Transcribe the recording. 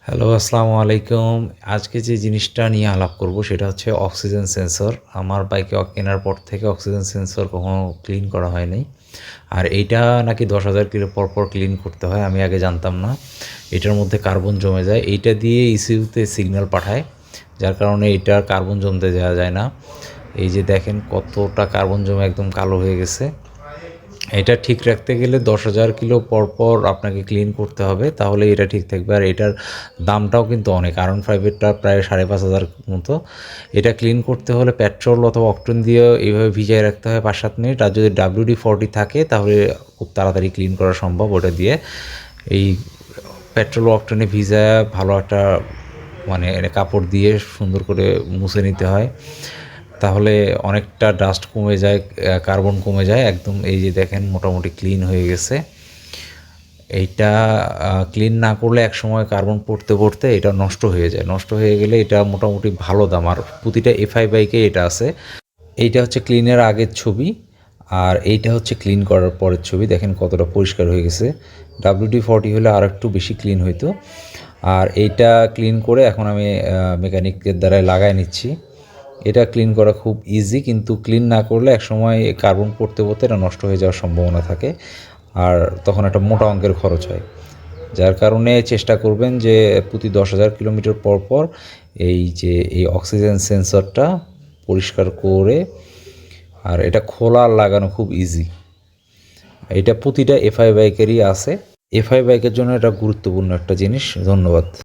Hello, আসসালামু আলাইকুম। আজকে যে জিনিসটা নিয়ে আলাপ করব সেটা হচ্ছে অক্সিজেন সেন্সর। আমার বাইকে কেনার পর থেকে অক্সিজেন সেন্সর কখনো ক্লিন করা হয় নাই। আর এইটা নাকি 10,000 কিলো পর ক্লিন করতে হয়, আমি আগে জানতাম না। এটার মধ্যে কার্বন জমে যায়, এইটা দিয়ে ইসিউতে সিগন্যাল পাঠায়, যার কারণে এইটার কার্বন জমতে দেওয়া যায় না। এই যে দেখেন কতটা কার্বন জমে একদম কালো হয়ে গেছে। এটা ঠিক রাখতে গেলে 10,000 কিলো পর আপনাকে ক্লিন করতে হবে, তাহলে এটা ঠিক থাকবে। আর এটার দামটাও কিন্তু অনেক, R15-এরটা প্রায় 5,500 মতো। এটা ক্লিন করতে হলে পেট্রোল অথবা অকটেন দিয়ে এইভাবে ভিজিয়ে রাখতে হয় 5-7 মিনিট। আর যদি WD-40 থাকে তাহলে খুব তাড়াতাড়ি ক্লিন করা সম্ভব ওটা দিয়ে। এই পেট্রোল অকটেনে ভিজায় ভালো একটা মানে কাপড় দিয়ে সুন্দর করে মুছে নিতে হয়, তাহলে অনেকটা ডাস্ট কমে যায়, কার্বন কমে যায় একদম। এই যে দেখেন মোটামুটি ক্লিন হয়ে গেছে। এইটা ক্লিন না করলে এক সময় কার্বন পড়তে এটা নষ্ট হয়ে যায়। নষ্ট হয়ে গেলে এটা মোটামুটি ভালো দাম। আর প্রতিটা এফআই বাইকে এটা আছে। এইটা হচ্ছে ক্লিনের আগের ছবি, আর এইটা হচ্ছে ক্লিন করার পরের ছবি। দেখেন কতটা পরিষ্কার হয়ে গেছে। WD-40 হলে আর একটু বেশি ক্লিন হইতো। আর এইটা ক্লিন করে এখন আমি মেকানিকের দ্বারাই লাগাই নিচ্ছি। এটা ক্লিন করা খুব ইজি, কিন্তু ক্লিন না করলে একসময় কার্বন পড়তে এটা নষ্ট হয়ে যাওয়ার সম্ভাবনা থাকে, আর তখন একটা মোটা অঙ্কের খরচ হয়। যার কারণে চেষ্টা করবেন যে প্রতি 10,000 কিলোমিটার পর এই অক্সিজেন সেন্সরটা পরিষ্কার করে, আর এটা খোলা আর লাগানো খুব ইজি। এটা প্রতিটা এফআই বাইকেরই আছে। এফআই বাইকের জন্য এটা গুরুত্বপূর্ণ একটা জিনিস। ধন্যবাদ।